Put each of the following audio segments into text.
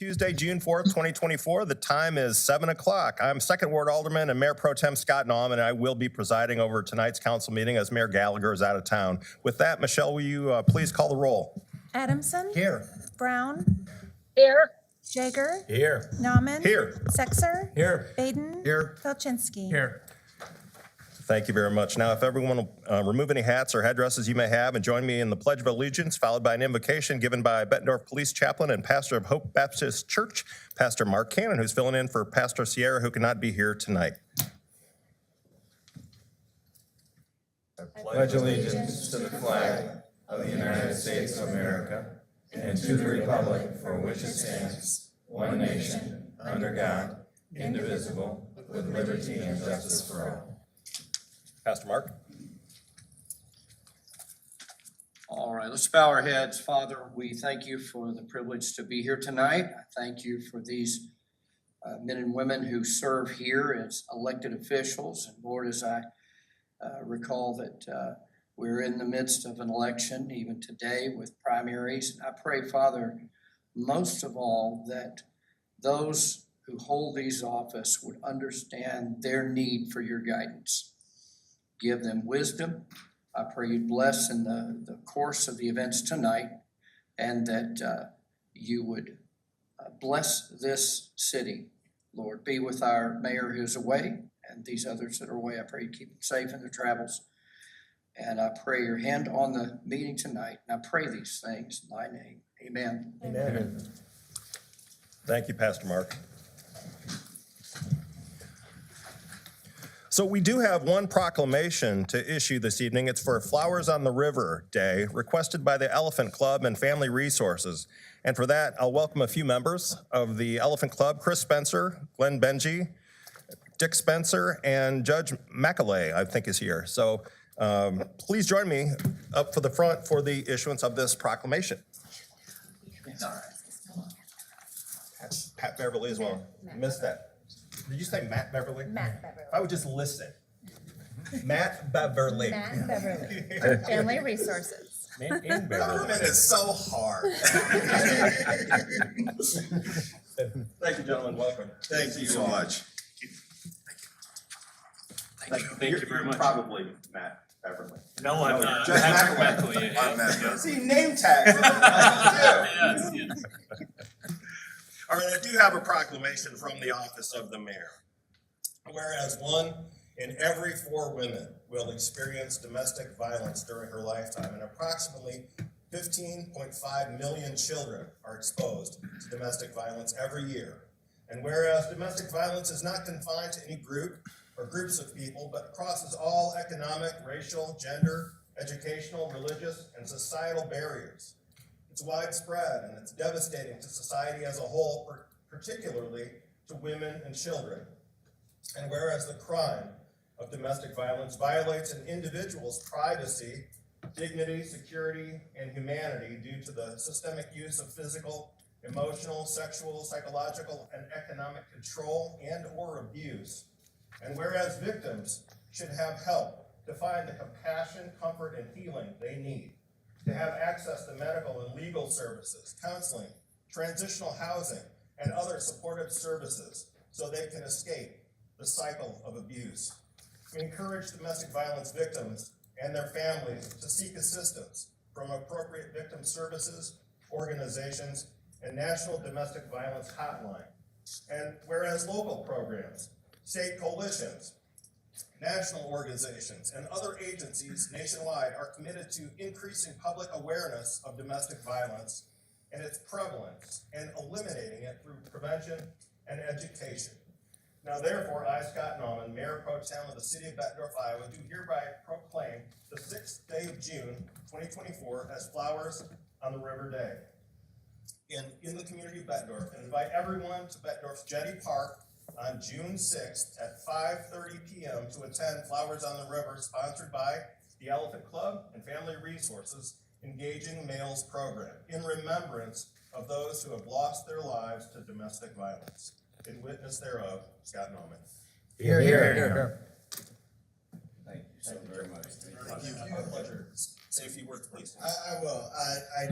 Tuesday, June 4th, 2024. The time is 7 o'clock. I'm Second Ward Alderman and Mayor Pro Tem Scott Nauman, and I will be presiding over tonight's council meeting as Mayor Gallagher is out of town. With that, Michelle, will you please call the roll? Adamson. Here. Brown. Here. Jaeger. Here. Nauman. Here. Sexer. Here. Baden. Here. Felczynski. Here. Thank you very much. Now, if everyone will remove any hats or headdresses you may have and join me in the Pledge of Allegiance, followed by an invocation given by Bettendorf Police Chaplain and Pastor of Hope Baptist Church, Pastor Mark Cannon, who's filling in for Pastor Sierra, who cannot be here tonight. I pledge allegiance to the flag of the United States of America and to the republic for which it stands, one nation, under God, indivisible, with liberty and justice for all. Pastor Mark. All right, let's bow our heads. Father, we thank you for the privilege to be here tonight. I thank you for these men and women who serve here as elected officials. And Lord, as I recall that we're in the midst of an election, even today with primaries. And I pray, Father, most of all, that those who hold these office would understand their need for your guidance. Give them wisdom. I pray you'd bless in the course of the events tonight, and that you would bless this city. Lord, be with our mayor who's away and these others that are away. I pray you keep them safe in their travels. And I pray your hand on the meeting tonight. And I pray these things in thy name. Amen. Amen. Thank you, Pastor Mark. So we do have one proclamation to issue this evening. It's for Flowers on the River Day, requested by the Elephant Club and Family Resources. And for that, I'll welcome a few members of the Elephant Club: Chris Spencer, Glenn Benji, Dick Spencer, and Judge McAlay, I think, is here. So please join me up for the front for the issuance of this proclamation. Pat Beverly as well. Missed that. Did you say Matt Beverly? Matt Beverly. I would just listen. Matt Beverly. Matt Beverly. Family Resources. Government is so hard. Thank you, gentlemen. Welcome. Thank you so much. Thank you very much. Probably Matt Beverly. No, I'm not. Judge Patrick McAlay. yeah, I'm Matt. yeah. See, name tags. on the Yes, yes. All right, I do have a proclamation from the office of the mayor. Whereas 1 in every 4 women will experience domestic violence during her lifetime, and approximately 15.5 million children are exposed to domestic violence every year. And whereas domestic violence is not confined to any group or groups of people, but crosses all economic, racial, gender, educational, religious, and societal barriers. It's widespread and it's devastating to society as a whole, particularly to women and children. And whereas the crime of domestic violence violates an individual's privacy, dignity, security, and humanity due to the systemic use of physical, emotional, sexual, psychological, and economic control and or abuse. And whereas victims should have help to find the compassion, comfort, and healing they need, to have access to medical and legal services, counseling, transitional housing, and other supportive services so they can escape the cycle of abuse. We encourage domestic violence victims and their families to seek assistance from appropriate victim services, organizations, and National Domestic Violence Hotline. And whereas local programs, state coalitions, national organizations, and other agencies nationwide are committed to increasing public awareness of domestic violence and its prevalence and eliminating it through prevention and education. Now, therefore, I, Scott Nauman, Mayor Pro Tem of the City of Bettendorf, Iowa, do hereby proclaim the 6th day of June, 2024, as Flowers on the River Day in the community of Bettendorf, and invite everyone to Bettendorf's Jetty Park on June 6th at 5:30 p.m. to attend Flowers on the River, sponsored by the Elephant Club and Family Resources Engaging Males Program, in remembrance of those who have lost their lives to domestic violence. In witness thereof, Scott Nauman. Here. Thank you. Thank you very much. Thank you. My pleasure. Say a few words, please. I will. I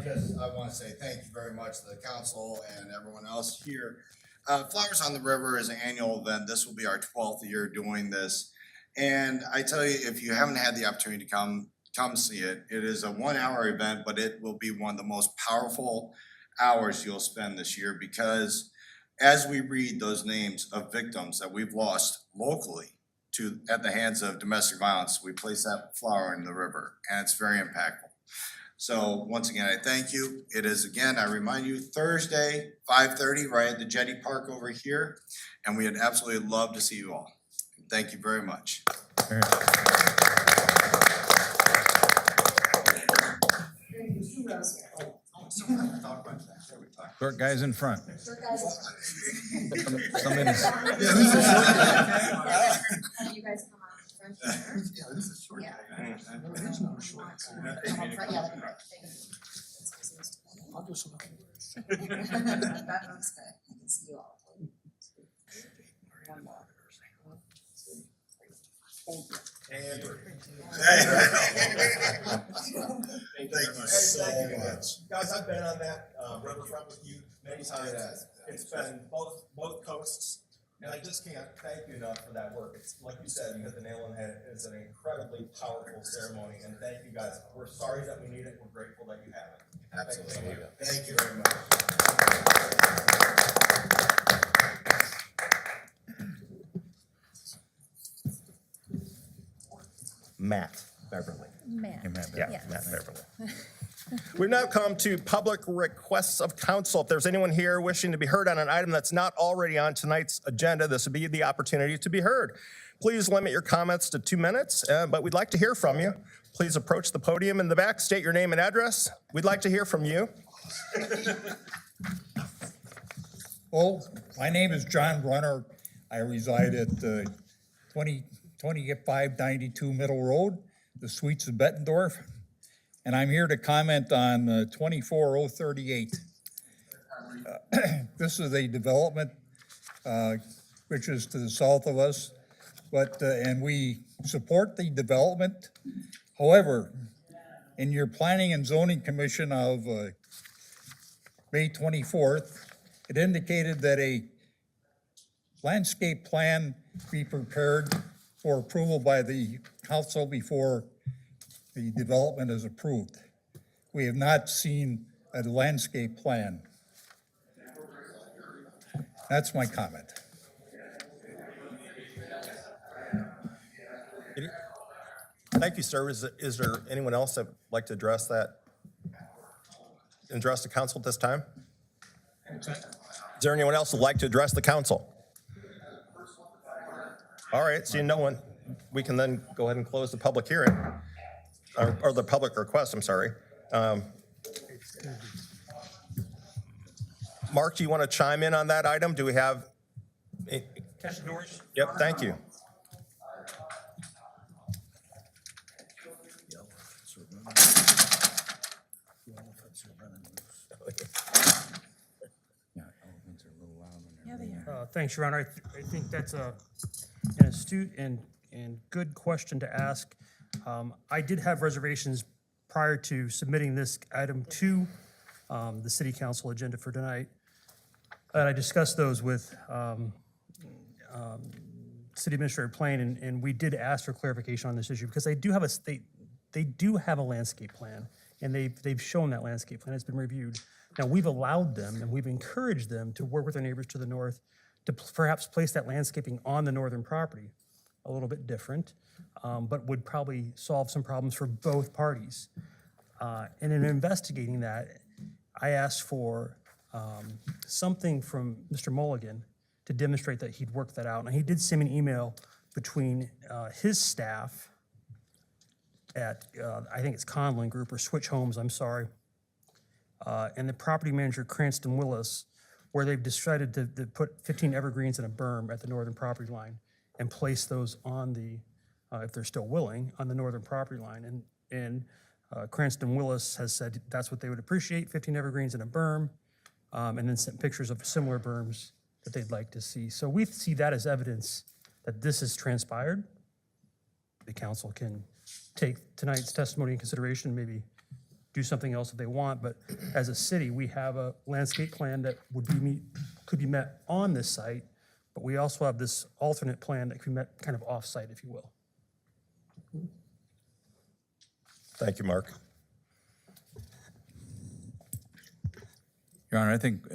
want to say thank you very much to the council and everyone else here. Flowers on the River is an annual event. This will be our 12th year doing this. And I tell you, if you haven't had the opportunity to come see it. It is a 1 hour event, but it will be one of the most powerful hours you'll spend this year, because as we read those names of victims that we've lost locally at the hands of domestic violence, we place that flower in the river, and it's very impactful. So once again, I thank you. It is, again, I remind you, Thursday, 5:30, right at the Jetty Park over here, and we'd absolutely love to see you all. Thank you very much. Short guys in front. Somebody's- You guys come out front here. Yeah, this is short. Yeah. There is no short. Yeah, that'd be great. I'll do some. That looks good. I can see you all. One more. And Thank you so much. Guys, I've been on that riverfront with you many times. It's been both coasts, and I just can't thank you enough for that work. It's like you said, you hit the nail on the head. It's an incredibly powerful ceremony, and thank you guys. We're sorry that we need it. We're grateful that you have it. Absolutely. Thank you very much. Matt Beverly. Man. Yeah, Yes. Matt Beverly. We've now come to public requests of council. If there's anyone here wishing to be heard on an item that's not already on tonight's agenda, this would be the opportunity to be heard. Please limit your comments to 2 minutes, but we'd like to hear from you. Please approach the podium in the back, state your name and address. We'd like to hear from you. Well, my name is John Brunner. I reside at 2592 Middle Road, the Suites of Bettendorf. And I'm here to comment on 24038. This is a development which is to the south of us, and we support the development. However, in your Planning and Zoning Commission of May 24th, it indicated that a landscape plan be prepared for approval by the council before the development is approved. We have not seen a landscape plan. That's my comment. Thank you, sir. Is there anyone else that would like to address that? Address the council at this time? Is there anyone else who'd like to address the council? All right, seeing no one, we can then go ahead and close the public hearing, or the public request, I'm sorry. Mark, do you want to chime in on that item? Do we have? Yep, thank you. Yeah, they are. Thanks, Your Honor. I think that's an astute and good question to ask. I did have reservations prior to submitting this item to the city council agenda for tonight. And I discussed those with City Administrator Plain, and we did ask for clarification on this issue because they do have a landscape plan, and they've shown that landscape plan. It's been reviewed. Now, we've allowed them and we've encouraged them to work with their neighbors to the north to perhaps place that landscaping on the northern property. A little bit different, but would probably solve some problems for both parties. And in investigating that, I asked for something from Mr. Mulligan to demonstrate that he'd worked that out. And he did send me an email between his staff at, I think it's Conlin Group or Switch Homes, I'm sorry, and the property manager, Cranston Willis, where they've decided to put 15 evergreens in a berm at the northern property line and place those on the, if they're still willing, on the northern property line. And Cranston Willis has said that's what they would appreciate, 15 evergreens in a berm, and then sent pictures of similar berms that they'd like to see. So we see that as evidence that this has transpired. the council can take tonight's testimony in consideration, maybe do something else if they want, but as a city, we have a landscape plan that could be met on this site, but we also have this alternate plan that could be met kind of off-site, if you will. Thank you, Mark. Your Honor, I think,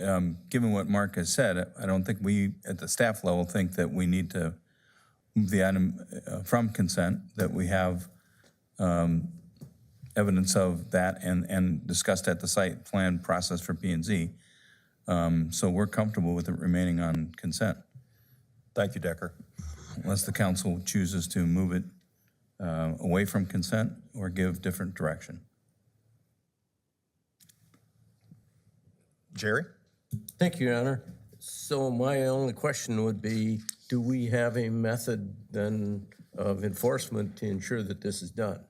given what Mark has said, I don't think we, at the staff level, think that we need to move the item from consent, that we have evidence of that and discussed at the site plan process for P and Z. So we're comfortable with it remaining on consent, Thank you, Decker. unless the council chooses to move it away from consent or give different direction. Jerry? Thank you, Your Honor. So my only question would be, do we have a method then of enforcement to ensure that this is done?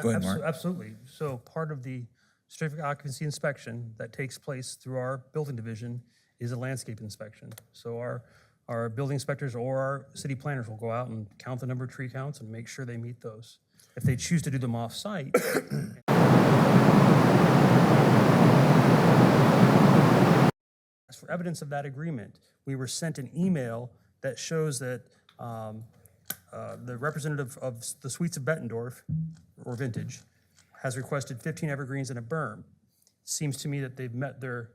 Go ahead, Mark. Absolutely. So part of the certificate of occupancy inspection that takes place through our building division is a landscape inspection. So our building inspectors or our city planners will go out and count the number of tree counts and make sure they meet those. If they choose to do them off-site, for evidence of that agreement, we were sent an email that shows that the representative of the Suites of Bettendorf, or Vintage, has requested 15 evergreens and a berm. Seems to me that they've met their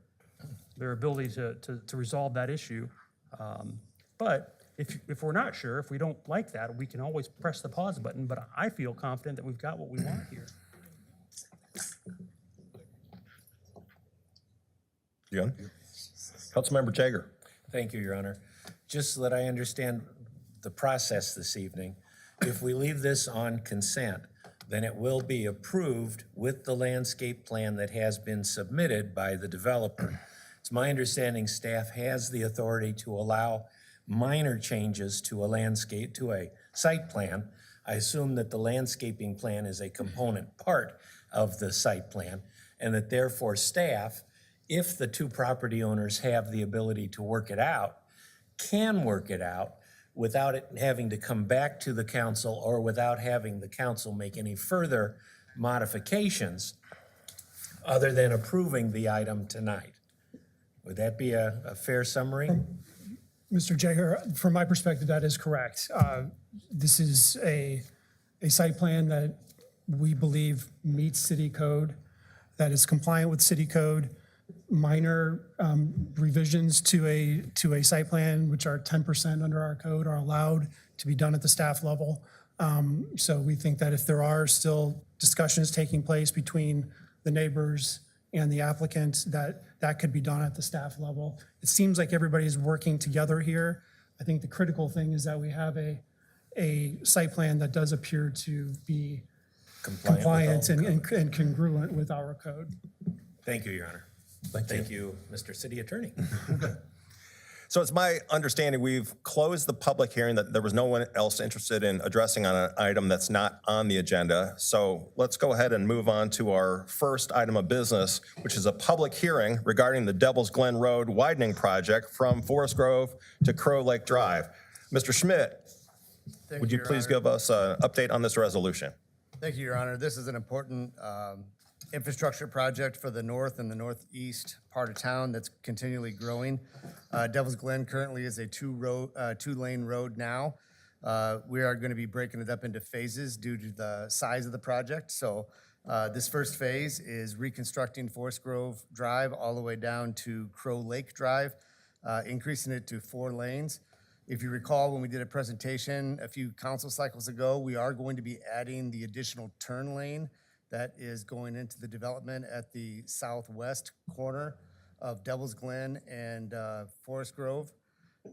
ability to resolve that issue. But if we're not sure, if we don't like that, we can always press the pause button, but I feel confident that we've got what we want here. Jim? Councilmember Jager? Thank you, Your Honor. Just so that I understand the process this evening, if we leave this on consent, then it will be approved with the landscape plan that has been submitted by the developer. It's my understanding staff has the authority to allow minor changes to a site plan. I assume that the landscaping plan is a component part of the site plan, and that therefore staff, if the two property owners have the ability to work it out, can work it out without it having to come back to the council or without having the council make any further modifications other than approving the item tonight. Would that be a fair summary? Mr. Jager, from my perspective, that is correct. This is a site plan that we believe meets city code, that is compliant with city code. Minor revisions to a site plan, which are 10% under our code, are allowed to be done at the staff level. So we think that if there are still discussions taking place between the neighbors and the applicant, that could be done at the staff level. It seems like everybody's working together here. I think the critical thing is that we have a site plan that does appear to be compliant and congruent with our code. Thank you, Your Honor. Thank you, Mr. City Attorney. So it's my understanding we've closed the public hearing, that there was no one else interested in addressing on an item that's not on the agenda. So let's go ahead and move on to our first item of business, which is a public hearing regarding the Devil's Glen Road widening project from Forest Grove to Crow Lake Drive. Mr. Schmidt, would you please give us an update on this resolution? Thank you, Your Honor. This is an important infrastructure project for the north and the northeast part of town that's continually growing. Devil's Glen currently is a two-lane road now. We are going to be breaking it up into phases due to the size of the project. So this first phase is reconstructing Forest Grove Drive all the way down to Crow Lake Drive, increasing it to 4 lanes. If you recall, when we did a presentation a few council cycles ago, we are going to be adding the additional turn lane that is going into the development at the southwest corner of Devil's Glen and Forest Grove.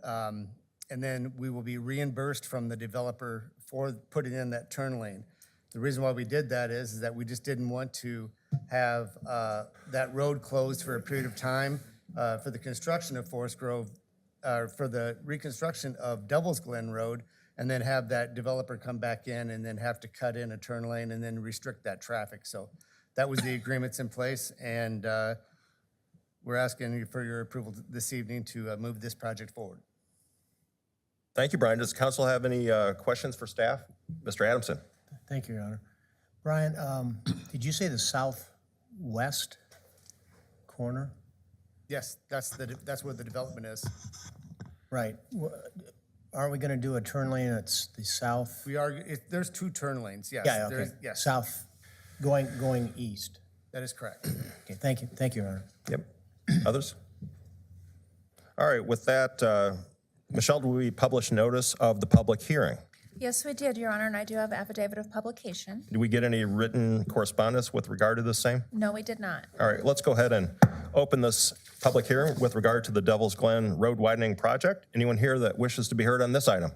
And then we will be reimbursed from the developer for putting in that turn lane. The reason why we did that is that we just didn't want to have that road closed for a period of time for the construction of Forest Grove, for the reconstruction of Devil's Glen Road, and then have that developer come back in and then have to cut in a turn lane and then restrict that traffic. So that was the agreements in place, and we're asking you for your approval this evening to move this project forward. Thank you, Brian. Does council have any questions for staff? Mr. Adamson? Thank you, Your Honor. Brian, did you say the southwest corner? Yes, that's where the development is. Right. Aren't we gonna do a turn lane that's the south? We are, there's 2 turn lanes, yes. Yeah, there okay. is- Yes, South, going east. that is correct. Okay, thank you, Your Honor. Yep. Others? All right, with that, Michelle, do we publish notice of the public hearing? Yes, we did, Your Honor, and I do have affidavit of publication. Do we get any written correspondence with regard to the same? No, we did not. All right, let's go ahead and open this public hearing with regard to the Devil's Glen Road Widening Project. Anyone here that wishes to be heard on this item?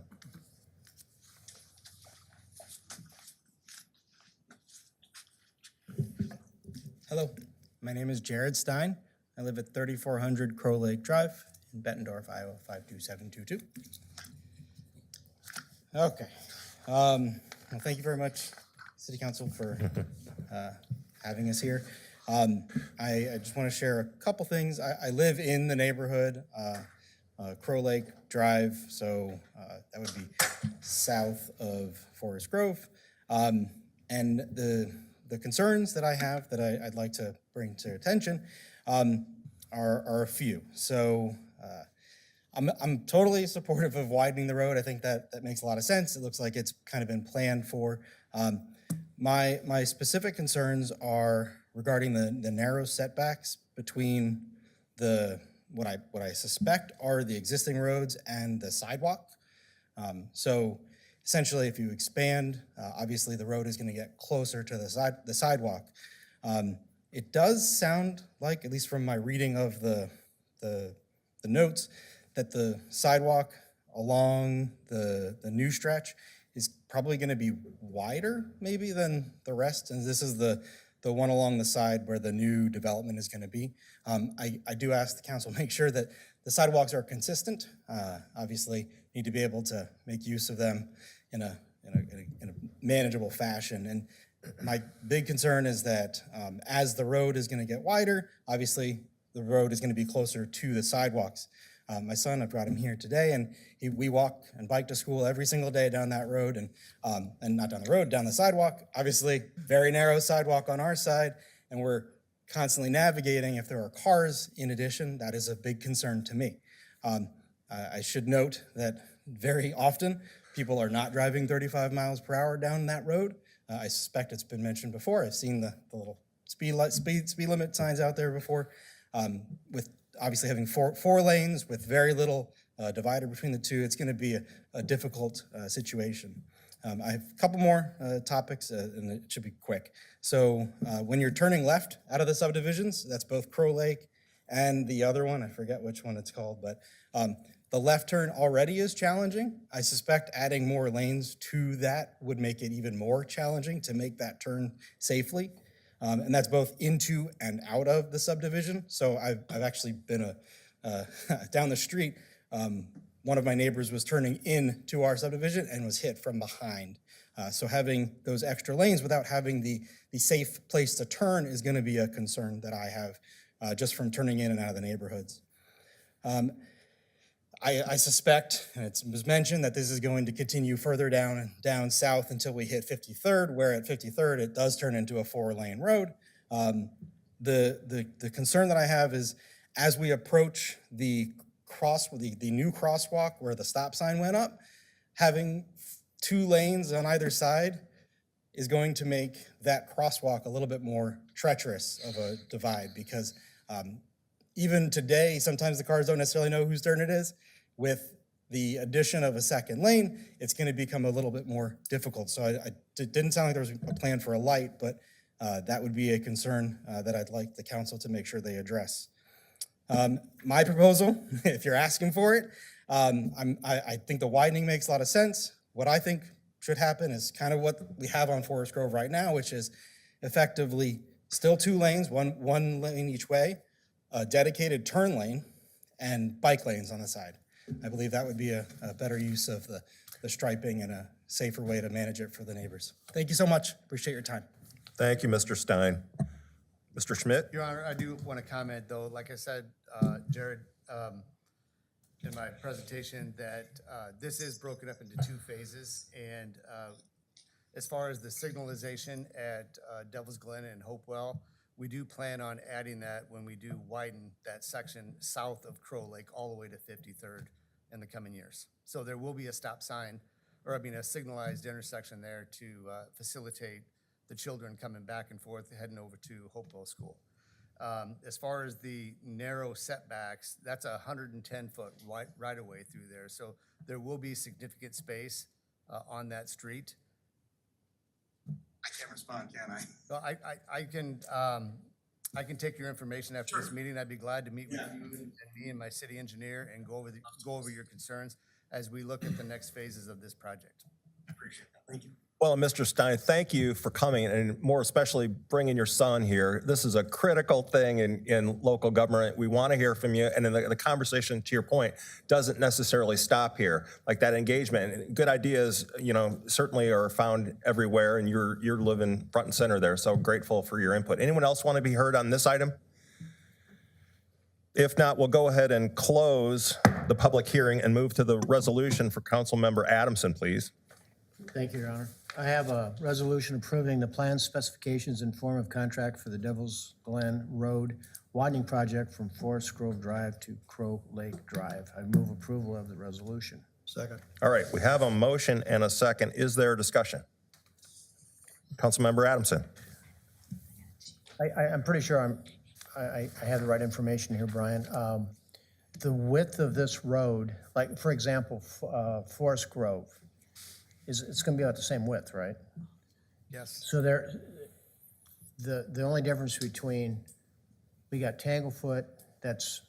Hello, my name is Jared Stein. I live at 3400 Crow Lake Drive in Bettendorf, Iowa, 52722. Okay. Well, thank you very much, City Council, for having us here. I just want to share a couple things. I live in the neighborhood, Crow Lake Drive, so that would be south of Forest Grove. And the concerns that I have that I'd like to bring to attention are a few. So I'm totally supportive of widening the road. I think that makes a lot of sense. It looks like it's kind of been planned for. My specific concerns are regarding the narrow setbacks between what I suspect are the existing roads and the sidewalk. So essentially, if you expand, obviously the road is going to get closer to the sidewalk. It does sound like, at least from my reading of the notes, that the sidewalk along the new stretch is probably going to be wider maybe than the rest, and this is the one along the side where the new development is going to be. I do ask the council make sure that the sidewalks are consistent. Obviously, need to be able to make use of them in a manageable fashion. And my big concern is that as the road is going to get wider, obviously the road is going to be closer to the sidewalks. My son, I brought him here today, and we walk and bike to school every single day down that road, and not down the road, down the sidewalk. Obviously, very narrow sidewalk on our side, and we're constantly navigating. If there are cars in addition, that is a big concern to me. I should note that very often people are not driving 35 miles per hour down that road. I suspect it's been mentioned before. I've seen the little speed limit signs out there before. With obviously having four lanes with very little divider between the two, it's going to be a difficult situation. I have a couple more topics, and it should be quick. So when you're turning left out of the subdivisions, that's both Crow Lake and the other one, I forget which one it's called, but the left turn already is challenging. I suspect adding more lanes to that would make it even more challenging to make that turn safely. And that's both into and out of the subdivision. So I've actually been down the street. One of my neighbors was turning in to our subdivision and was hit from behind. So having those extra lanes without having the safe place to turn is going to be a concern that I have just from turning in and out of the neighborhoods. I suspect, and it was mentioned, that this is going to continue further down south until we hit 53rd, where at 53rd it does turn into a 4-lane road. The concern that I have is as we approach the new crosswalk where the stop sign went up, having 2 lanes on either side is going to make that crosswalk a little bit more treacherous of a divide, because even today, sometimes the cars don't necessarily know whose turn it is. With the addition of a second lane, it's going to become a little bit more difficult. So it didn't sound like there was a plan for a light, but that would be a concern that I'd like the council to make sure they address. My proposal, if you're asking for it, I think the widening makes a lot of sense. What I think should happen is kind of what we have on Forest Grove right now, which is effectively still 2 lanes, one lane each way, a dedicated turn lane, and bike lanes on the side. I believe that would be a better use of the striping and a safer way to manage it for the neighbors. Thank you so much. Appreciate your time. Thank you, Mr. Stein. Mr. Schmidt? Your Honor, I do want to comment, though. Like I said, Jared, in my presentation that this is broken up into 2 phases. And as far as the signalization at Devil's Glen and Hopewell, we do plan on adding that when we do widen that section south of Crow Lake all the way to 53rd in the coming years. So there will be a stop sign, or a signalized intersection there to facilitate the children coming back and forth, heading over to Hopewell School. As far as the narrow setbacks, that's a 110-foot right-of-way through there. So there will be significant space on that street. I can't respond, can I? Well, I can take your information after this meeting. I'd be glad to meet with you and me and my city engineer and go over your concerns as we look at the next phases of this project. Appreciate that. Thank you. Well, Mr. Stein, thank you for coming, and more especially bringing your son here. This is a critical thing in local government. We want to hear from you, and then the conversation, to your point, doesn't necessarily stop here. Like that engagement, and good ideas, certainly are found everywhere, and you're living front and center there. So grateful for your input. Anyone else want to be heard on this item? If not, we'll go ahead and close the public hearing and move to the resolution for Councilmember Adamson, please. Thank you, Your Honor. I have a resolution approving the plan specifications and form of contract for the Devil's Glen Road widening project from Forest Grove Drive to Crow Lake Drive. I move approval of the resolution. Second. All right, we have a motion and a second. Is there discussion? Councilmember Adamson. I'm pretty sure I have the right information here, Brian. The width of this road, like, for example, Forest Grove, it's going to be about the same width, right? Yes. So the only difference between, we got Tanglefoot, that's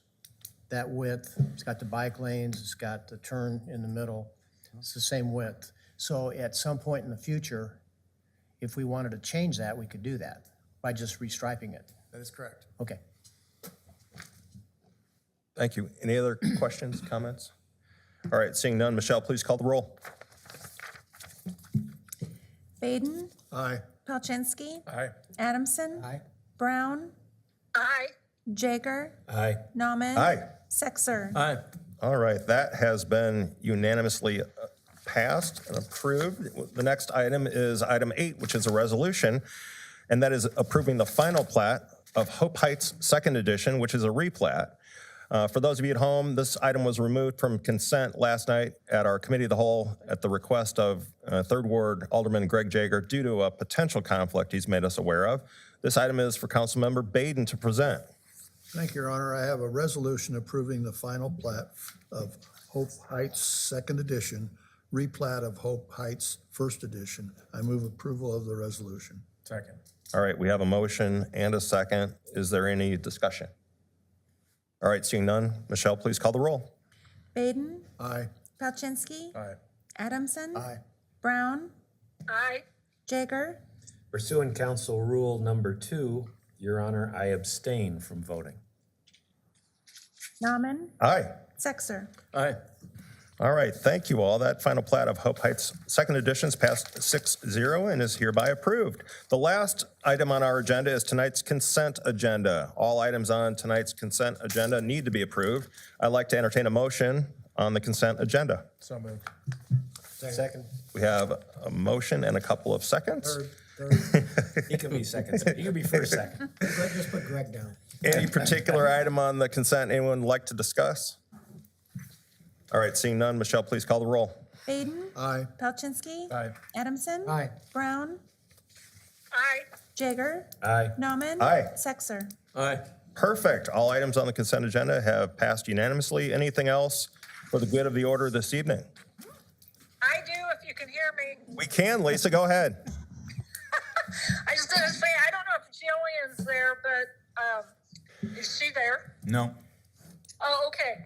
that width, it's got the bike lanes, it's got the turn in the middle, it's the same width. So at some point in the future, if we wanted to change that, we could do that by just restriping it. That is correct. Okay. Thank you. Any other questions, comments? All right, seeing none, Michelle, please call the roll. Baden, Aye. Palczynski, Aye. Adamson. Aye. Brown. Aye. Jaeger, Aye. Nauman. Aye. Sexer. Aye. All right, that has been unanimously passed and approved. The next item is item 8, which is a resolution, and that is approving the final plat of Hope Heights Second Edition, which is a replat. For those of you at home, this item was removed from consent last night at our committee of the whole at the request of 3rd Ward Alderman Greg Jaeger due to a potential conflict he's made us aware of. This item is for Councilmember Baden to present. Thank you, Your Honor. I have a resolution approving the final plat of Hope Heights Second Edition, replat of Hope Heights First Edition. I move approval of the resolution. Second. All right, we have a motion and a second. Is there any discussion? All right, seeing none, Michelle, please call the roll. Baden, Aye. Palczynski, Aye. Adamson. Aye. Brown. Aye. Jaeger, Pursuant Council Rule Number 2, Your Honor, I abstain from voting. Nauman. Aye. Sexer. Aye. All right, thank you all. That final plat of Hope Heights Second Edition is passed 6-0 and is hereby approved. The last item on our agenda is tonight's consent agenda. All items on tonight's consent agenda need to be approved. I'd like to entertain a motion on the consent agenda. So moved. Second. We have a motion and a couple of seconds. He can be second. He can be first second. Just put Greg down. Any particular item on the consent anyone would like to discuss? All right, seeing none, Michelle, please call the roll. Baden. Aye. Palczynski. Aye. Adamson. Aye. Brown. Aye. Jaeger. Aye. Nauman. Aye. Sexer. Aye. Perfect. All items on the consent agenda have passed unanimously. Anything else for the good of the order this evening? I do, if you can hear me. We can, Lisa, go ahead. I just gonna say, I don't know if Jillian's there, but is she there? No. Oh, okay.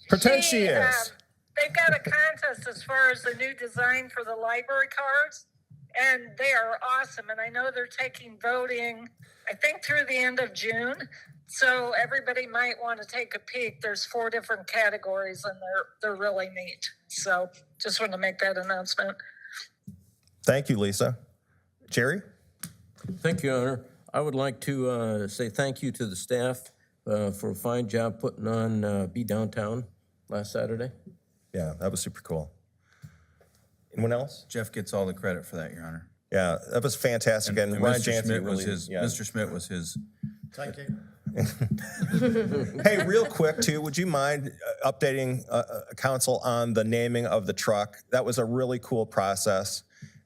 Pretend she is. They've got a contest as far as the new design for the library cards, and they are awesome. And I know they're taking voting, I think, through the end of June. So everybody might want to take a peek. There's 4 different categories, and they're really neat. So just wanted to make that announcement. Thank you, Lisa. Jerry? Thank you, Your Honor. I would like to say thank you to the staff for a fine job putting on Be Downtown last Saturday. Yeah, that was super cool. Anyone else? Jeff gets all the credit for that, Your Honor. Yeah, that was fantastic. And And Ryan Mr. Jansen Schmidt was really, his, yeah. Mr. Schmidt was his. Hey, real quick too, would you mind updating council on the naming of the truck? That was a really cool process,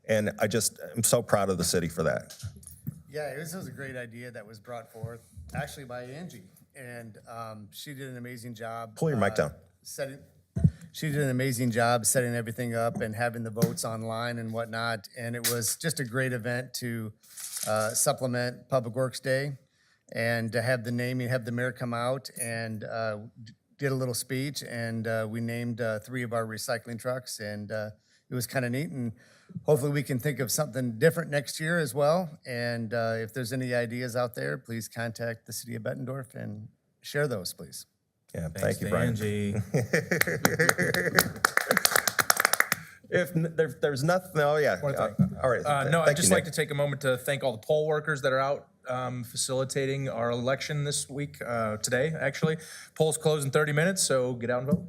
and I'm so proud of the city for that. Yeah, this was a great idea that was brought forth, actually by Angie, and she did an amazing job. Pull your mic down. She did an amazing job setting everything up and having the votes online and whatnot, and it was just a great event to supplement Public Works Day, and to have the naming, have the mayor come out and did a little speech, and we named 3 of our recycling trucks, and it was kind of neat, and hopefully we can think of something different next year as well. And if there's any ideas out there, please contact the city of Bettendorf and share those, please. Yeah, Thanks thank you, to Brian. Angie. If there's nothing, oh yeah, One thing. all right. No, Thank I'd just you, like Nick. to take a moment to thank all the poll workers that are out facilitating our election this week, today, actually. Polls close in 30 minutes, so get out and vote.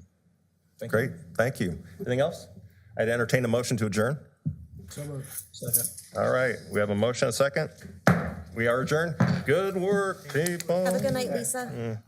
Thank you. Great, thank you. Anything else? I'd entertain a motion to adjourn. Second. All right, we have a motion, a second. We are adjourned. Good work, people. Have a good night, Lisa.